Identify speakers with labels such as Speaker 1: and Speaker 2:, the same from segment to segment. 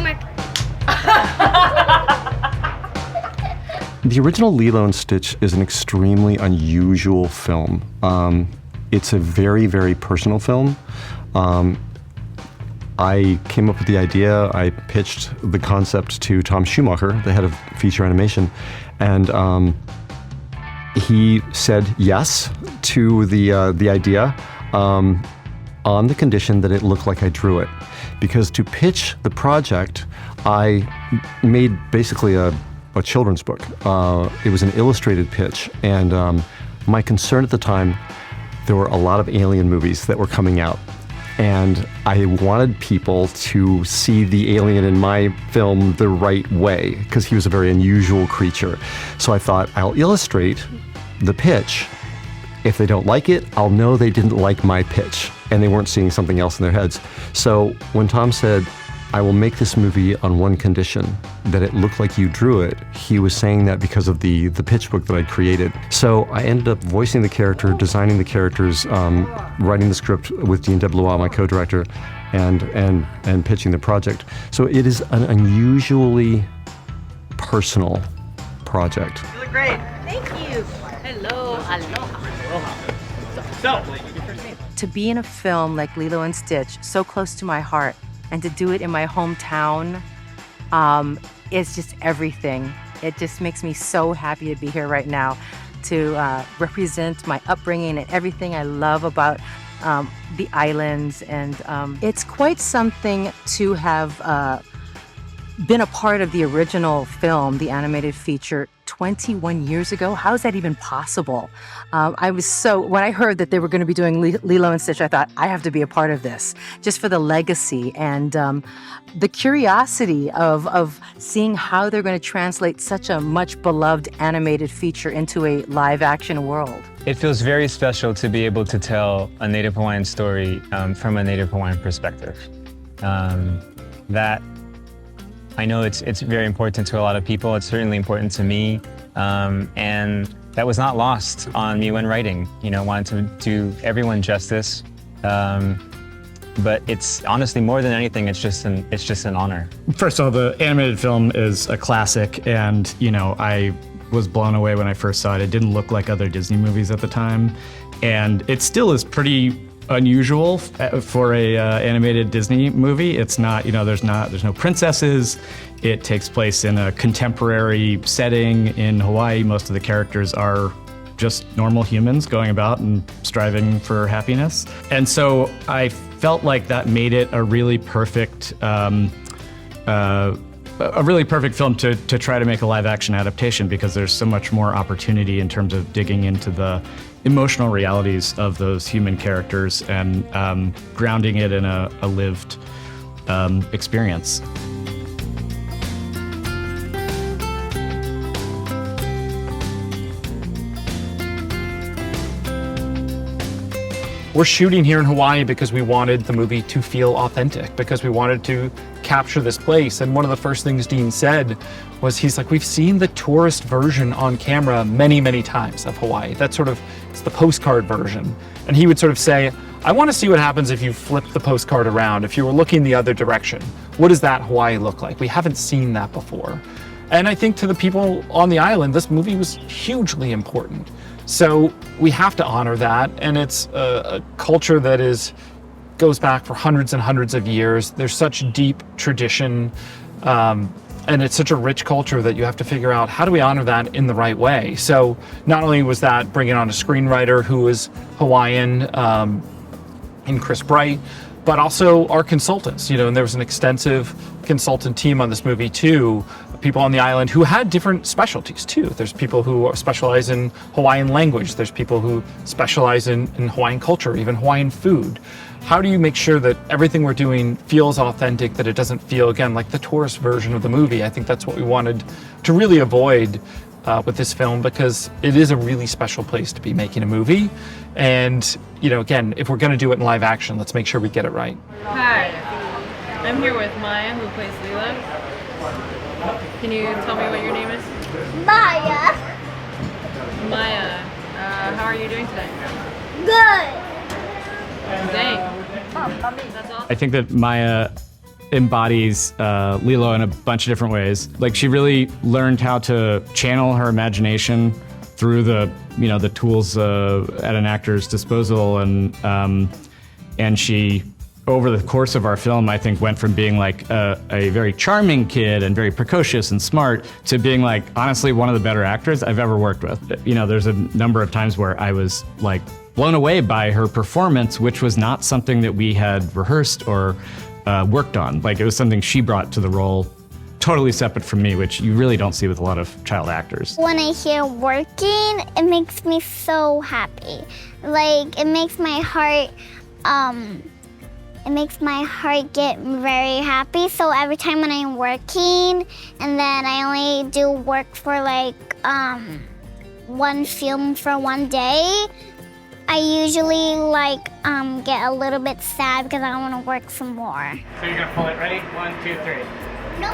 Speaker 1: Mark.
Speaker 2: The original Lilo and Stitch is an extremely unusual film. It's a very, very personal film. I came up with the idea, I pitched the concept to Tom Schumacher, the head of feature animation, and he said yes to the idea on the condition that it looked like I drew it. Because to pitch the project, I made basically a children's book. It was an illustrated pitch, and my concern at the time, there were a lot of alien movies that were coming out, and I wanted people to see the alien in my film the right way, because he was a very unusual creature. So I thought, I'll illustrate the pitch. If they don't like it, I'll know they didn't like my pitch, and they weren't seeing something else in their heads. So when Tom said, I will make this movie on one condition, that it looked like you drew it, he was saying that because of the pitch book that I'd created. So I ended up voicing the character, designing the characters, writing the script with Dean DeBlois, my co-director, and pitching the project. So it is an unusually personal project.
Speaker 3: You look great.
Speaker 4: Thank you. Hello, aloha.
Speaker 3: So,
Speaker 5: To be in a film like Lilo and Stitch, so close to my heart, and to do it in my hometown, is just everything. It just makes me so happy to be here right now, to represent my upbringing and everything I love about the islands. And it's quite something to have been a part of the original film, the animated feature, 21 years ago. How is that even possible? When I heard that they were going to be doing Lilo and Stitch, I thought, I have to be a part of this, just for the legacy and the curiosity of seeing how they're going to translate such a much beloved animated feature into a live action world.
Speaker 6: It feels very special to be able to tell a Native Hawaiian story from a Native Hawaiian perspective. That I know it's very important to a lot of people. It's certainly important to me, and that was not lost on me when writing. You know, wanted to do everyone justice, but it's honestly more than anything. It's just an honor.
Speaker 7: First of all, the animated film is a classic, and you know, I was blown away when I first saw it. It didn't look like other Disney movies at the time, and it still is pretty unusual for a animated Disney movie. It's not, you know, there's no princesses. It takes place in a contemporary setting in Hawaii. Most of the characters are just normal humans going about and striving for happiness. And so I felt like that made it a really perfect film to try to make a live action adaptation, because there's so much more opportunity in terms of digging into the emotional realities of those human characters and grounding it in a lived experience.
Speaker 3: we're shooting here in Hawaii because we wanted the movie to feel authentic, because we wanted to capture this place. And one of the first things Dean said was, he's like, we've seen the tourist version on camera many, many times of Hawaii. That's sort of, it's the postcard version. And he would sort of say, I want to see what happens if you flip the postcard around, if you were looking the other direction. What does that Hawaii look like? We haven't seen that before. And I think to the people on the island, this movie was hugely important. So we have to honor that, and it's a culture that goes back for hundreds and hundreds of years. There's such deep tradition, and it's such a rich culture that you have to figure out, how do we honor that in the right way? So not only was that bringing on a screenwriter who was Hawaiian, in Chris Bright, but also our consultants, and there was an extensive consultant team on this movie too, people on the island who had different specialties too. There's people who specialize in Hawaiian language. There's people who specialize in Hawaiian culture, even Hawaiian food. How do you make sure that everything we're doing feels authentic, that it doesn't feel, again, like the tourist version of the movie? I think that's what we wanted to really avoid with this film, because it is a really special place to be making a movie. And, again, if we're going to do it in live action, let's make sure we get it right.
Speaker 8: Hi, I'm here with Maia, who plays Lilo. Can you tell me what your name is?
Speaker 1: Maia.
Speaker 8: Maya, how are you doing today?
Speaker 1: Good.
Speaker 8: Dang. That's awesome.
Speaker 7: I think that Maia embodies Lilo in a bunch of different ways. Like, she really learned how to channel her imagination through the tools at an actor's disposal, and she, over the course of our film, I think went from being like a very charming kid and very precocious and smart to being like, honestly, one of the better actors I've ever worked with. There's a number of times where I was like blown away by her performance, which was not something that we had rehearsed or worked on. Like, it was something she brought to the role, totally separate from me, which you really don't see with a lot of child actors.
Speaker 1: When I hear working, it makes me so happy. Like, it makes my heart, get very happy. So every time when I'm working, and then I only do work for like one film for one day, I usually get a little bit sad because I want to work some more.
Speaker 3: So you're gonna pull it, ready? 1, 2, 3.
Speaker 1: No,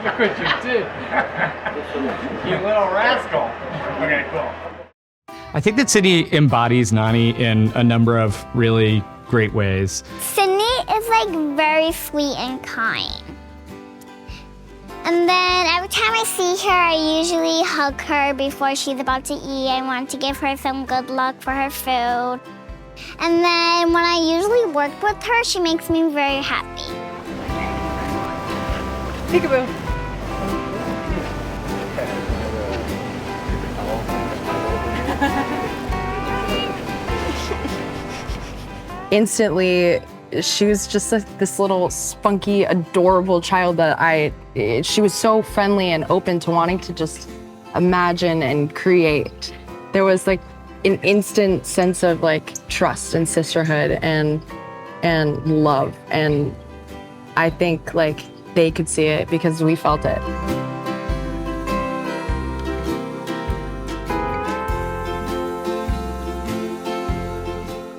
Speaker 3: Look what you did. You little rascal. Okay, cool.
Speaker 7: I think that Sydney embodies Nani in a number of really great ways.
Speaker 1: Sydney is like very sweet and kind. And then every time I see her, I usually hug her before she's about to eat. I want to give her some good luck for her food. And then when I usually work with her, she makes me very happy.
Speaker 4: Peekaboo.
Speaker 9: Instantly, she was just this little spunky, adorable child that she was so friendly and open to wanting to just imagine and create. There was like an instant sense of like trust and sisterhood and love. And I think like they could see it because we felt it.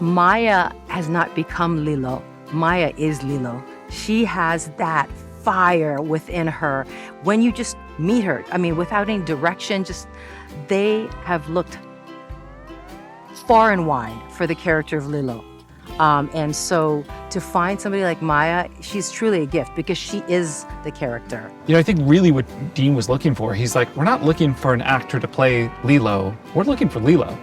Speaker 5: Maia has not become Lilo. Maia is Lilo. She has that fire within her. When you just meet her, I mean, without any direction, they have looked far and wide for the character of Lilo. And so to find somebody like Maia, she's truly a gift because she is the character.
Speaker 3: I think really what Dean was looking for, he's like, we're not looking for an actor to play Lilo. We're looking for Lilo.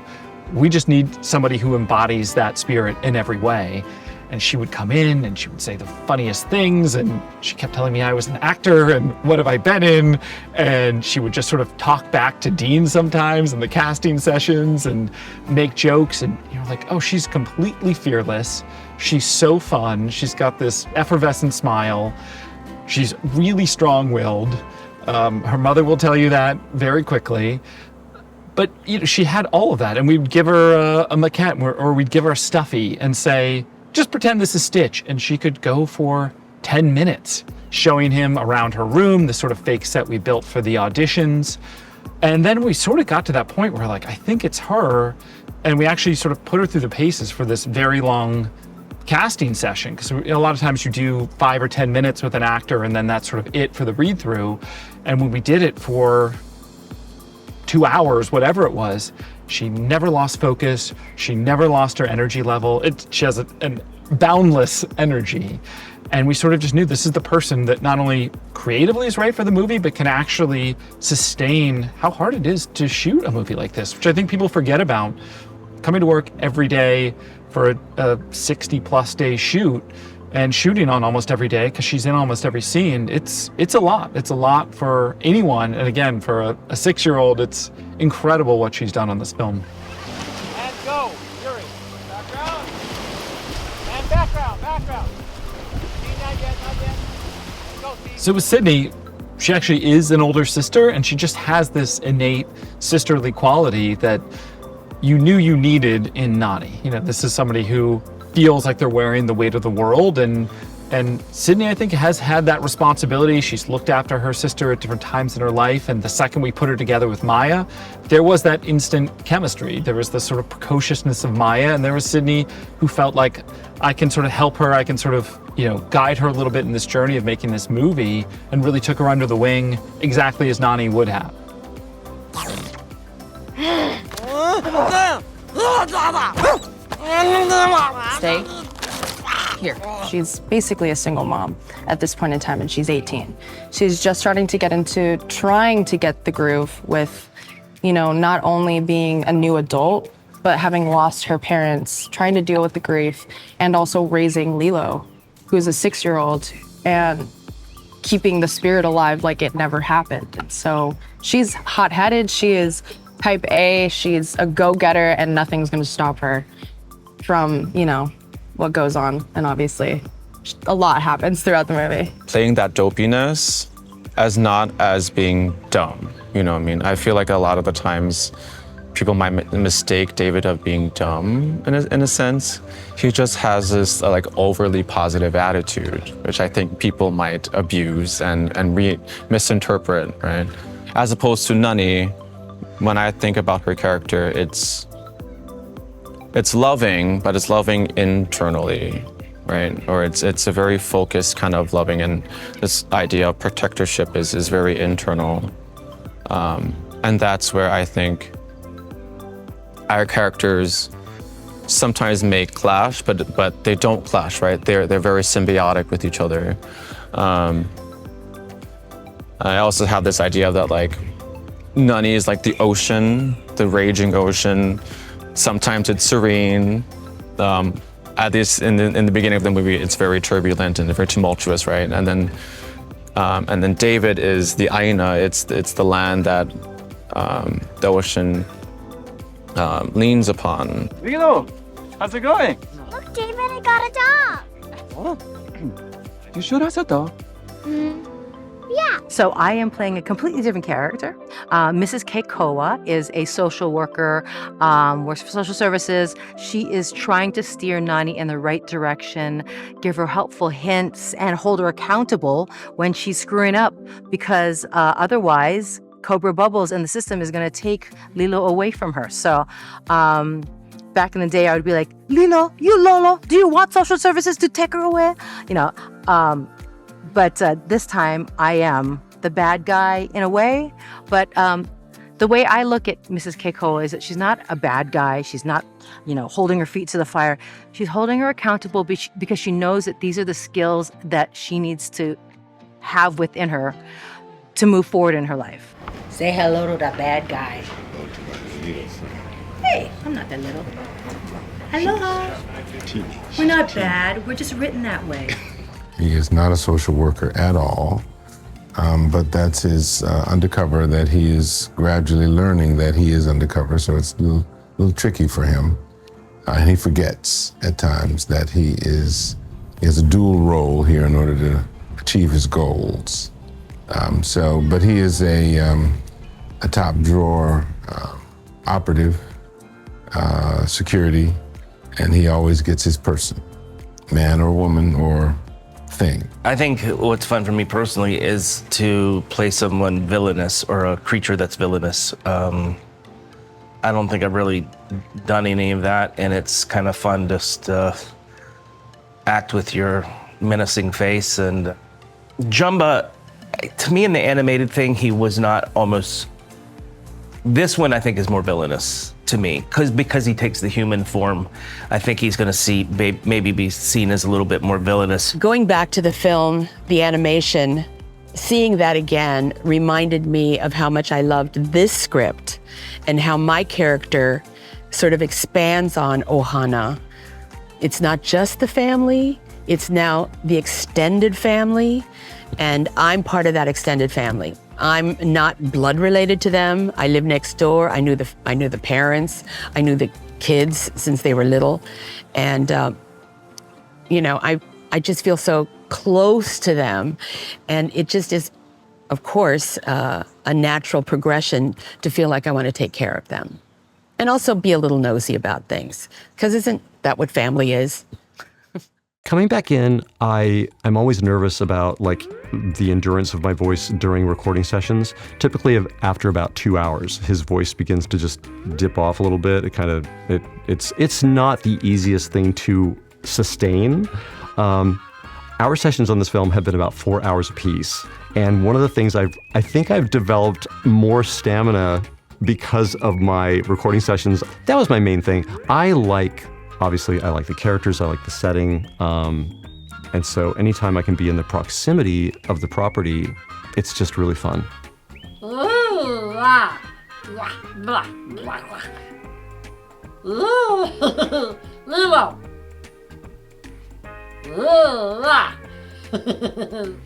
Speaker 3: We just need somebody who embodies that spirit in every way. And she would come in and she would say the funniest things, and she kept telling me I was an actor and what have I been in, and she would just sort of talk back to Dean sometimes in the casting sessions and make jokes, and you're like, oh, she's completely fearless. She's so fun. She's got this effervescent smile. She's really strong-willed. Her mother will tell you that very quickly. But she had all of that, and we'd give her a maquette or we'd give her a stuffy and say, just pretend this is Stitch, and she could go for 10 minutes showing him around her room, the sort of fake set we built for the auditions. And then we sort of got to that point where like, I think it's her, and we actually sort of put her through the paces for this very long casting session, because a lot of times you do 5 or 10 minutes with an actor and then that's sort of it for the read through. And when we did it for 2 hours, whatever it was, she never lost focus. She never lost her energy level. She has a boundless energy. And we sort of just knew this is the person that not only creatively is right for the movie, but can actually sustain how hard it is to shoot a movie like this, which I think people forget about. Coming to work every day for a 60+ day shoot and shooting on almost every day because she's in almost every scene. It's a lot. It's a lot for anyone. And again, for a 6-year-old, it's incredible what she's done on this film.
Speaker 10: And go, Yuri. Background. And background. Not yet. Go,
Speaker 3: So with Sydney, she actually is an older sister, and she just has this innate sisterly quality that you knew you needed in Nani. This is somebody who feels like they're wearing the weight of the world, and Sydney, I think, has had that responsibility. She's looked after her sister at different times in her life, and the second we put her together with Maia, there was that instant chemistry. There was the sort of precociousness of Maia, and there was Sydney who felt like I can sort of help her, I can sort of, guide her a little bit in this journey of making this movie, and really took her under the wing exactly as Nani would have.
Speaker 9: Stay here. She's basically a single mom at this point in time, and she's 18. She's just starting to get into trying to get the groove with, not only being a new adult, but having lost her parents, trying to deal with the grief, and also raising Lilo, who's a 6-year-old, and keeping the spirit alive like it never happened. And so she's hot-headed, she is type A, she's a go-getter, and nothing's gonna stop her from, what goes on. And obviously, a lot happens throughout the movie.
Speaker 11: Playing that dopiness as not as being dumb, you know what I mean? I feel like a lot of the times people might mistake David of being dumb in a sense. He just has this overly positive attitude, which I think people might abuse and misinterpret, right? As opposed to Nani, when I think about her character, it's loving, but it's loving internally, right? Or it's a very focused kind of loving, and this idea of protectorship is very internal. And that's where I think our characters sometimes may clash, but they don't clash, right? They're very symbiotic with each other. I also have this idea that Nani is like the ocean, the raging ocean. Sometimes it's serene. At this in the beginning of the movie, it's very turbulent and very tumultuous, right? And then David is the Aina. It's the land that the ocean leans upon.
Speaker 10: Lilo, how's it going?
Speaker 1: Look, David, I got a dog.
Speaker 10: Oh, you sure that's a dog?
Speaker 1: Yeah.
Speaker 5: So I am playing a completely different character. Mrs. Keikoa is a social worker, works for social services. She is trying to steer Nani in the right direction, give her helpful hints, and hold her accountable when she's screwing up, because otherwise Cobra Bubbles in the system is going to take Lilo away from her. So back in the day, I would be like, Lilo, you Lolo, do you want social services to take her away? But this time, I am the bad guy in a way. But the way I look at Mrs. Keikoa is that she's not a bad guy. She's not, holding her feet to the fire. She's holding her accountable because she knows that these are the skills that she needs to have within her to move forward in her life.
Speaker 4: Say hello to the bad guy. Hey, I'm not that little. Hello. We're not bad. We're just written that way.
Speaker 12: He is not a social worker at all, but that's his undercover that he is gradually learning that he is undercover, so it's a little tricky for him. And he forgets at times that he has a dual role here in order to achieve his goals. But he is a top drawer operative, security, and he always gets his person, man or woman or thing.
Speaker 13: I think what's fun for me personally is to play someone villainous or a creature that's villainous. I don't think I've really done any of that, and it's kind of fun just to act with your menacing face. And Jumba, to me in the animated thing, he was not almost... This one I think is more villainous to me, because he takes the human form. I think he's going to maybe be seen as a little bit more villainous.
Speaker 14: Going back to the film, the animation, seeing that again reminded me of how much I loved this script and how my character sort of expands on Ohana. It's not just the family, it's now the extended family, and I'm part of that extended family. I'm not blood related to them. I live next door. I knew the parents. I knew the kids since they were little. And, I just feel so close to them. And it just is, of course, a natural progression to feel like I want to take care of them. And also be a little nosy about things. Because isn't that what family is?
Speaker 2: Coming back in, I'm always nervous about the endurance of my voice during recording sessions. Typically after about 2 hours, his voice begins to just dip off a little bit. It's not the easiest thing to sustain. Our sessions on this film have been about 4 hours apiece. And one of the things I think I've developed more stamina because of my recording sessions. That was my main thing. I like obviously I like the characters, I like the setting. And so anytime I can be in the proximity of the property, it's just really fun.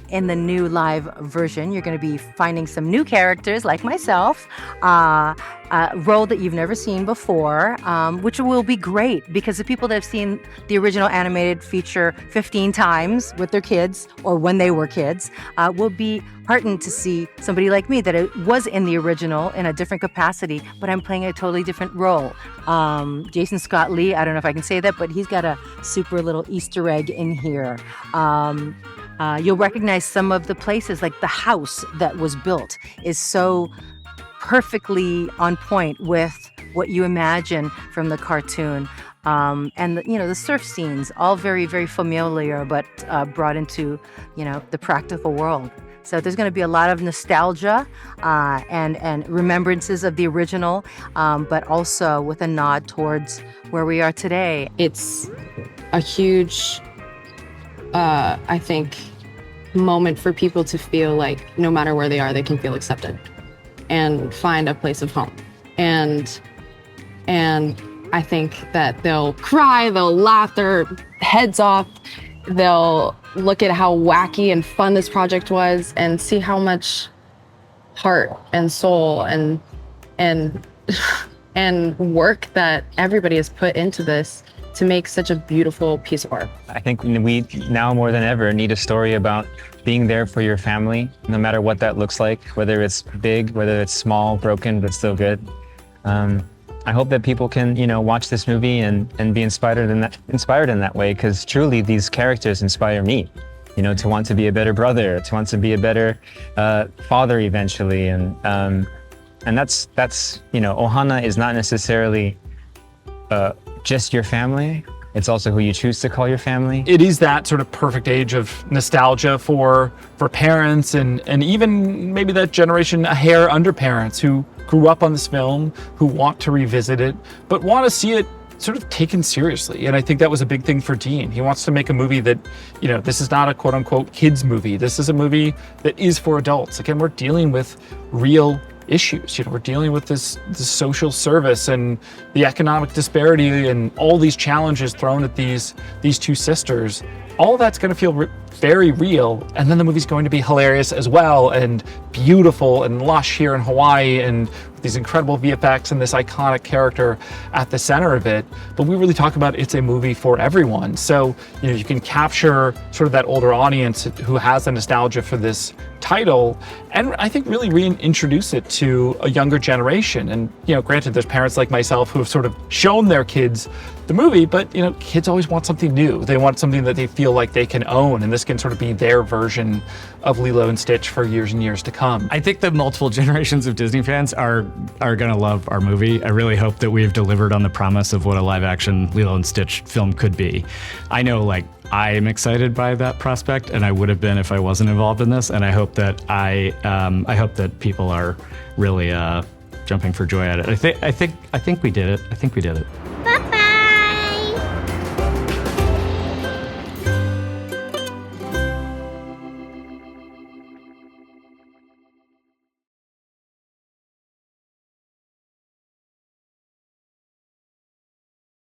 Speaker 5: In the new live version, you're going to be finding some new characters like myself, a role that you've never seen before, which will be great because the people that have seen the original animated feature 15 times with their kids or when they were kids will be heartened to see somebody like me that was in the original in a different capacity, but I'm playing a totally different role. Jason Scott Lee, I don't know if I can say that, but he's got a super little Easter egg in here. You'll recognize some of the places, like the house that was built is so perfectly on point with what you imagine from the cartoon. And the surf scenes, all very, very familiar, but brought into, the practical world. So there's going to be a lot of nostalgia and remembrances of the original, but also with a nod towards where we are today.
Speaker 9: It's a huge, I think, moment for people to feel like no matter where they are, they can feel accepted and find a place of home. And I think that they'll cry, they'll laugh their heads off, they'll look at how wacky and fun this project was and see how much heart and soul and work that everybody has put into this to make such a beautiful piece of art.
Speaker 6: I think we now more than ever need a story about being there for your family, no matter what that looks like, whether it's big, whether it's small, broken, but still good. I hope that people can, watch this movie and be inspired in that way, because truly these characters inspire me, to want to be a better brother, to want to be a better father eventually, and that's Ohana is not necessarily just your family. It's also who you choose to call your family.
Speaker 3: It is that sort of perfect age of nostalgia for parents and even maybe that generation a hair under parents who grew up on this film, who want to revisit it, but want to see it sort of taken seriously. And I think that was a big thing for Dean. He wants to make a movie that, this is not a quote unquote kids movie. This is a movie that is for adults. Again, we're dealing with real issues. We're dealing with this social service and the economic disparity and all these challenges thrown at these two sisters. All that's going to feel very real, and then the movie's going to be hilarious as well, and beautiful and lush here in Hawaii, and these incredible VFX and this iconic character at the center of it. But we really talk about it's a movie for everyone. So, you can capture sort of that older audience who has the nostalgia for this title, and I think really reintroduce it to a younger generation. And, granted, there's parents like myself who have sort of shown their kids the movie, but, kids always want something new. They want something that they feel like they can own, and this can sort of be their version of Lilo and Stitch for years and years to come.
Speaker 7: I think that multiple generations of Disney fans are gonna love our movie. I really hope that we've delivered on the promise of what a live-action Lilo and Stitch film could be. I know, I am excited by that prospect, and I would have been if I wasn't involved in this. And I hope that I hope that people are really jumping for joy at it. I think we did it. I think we did it.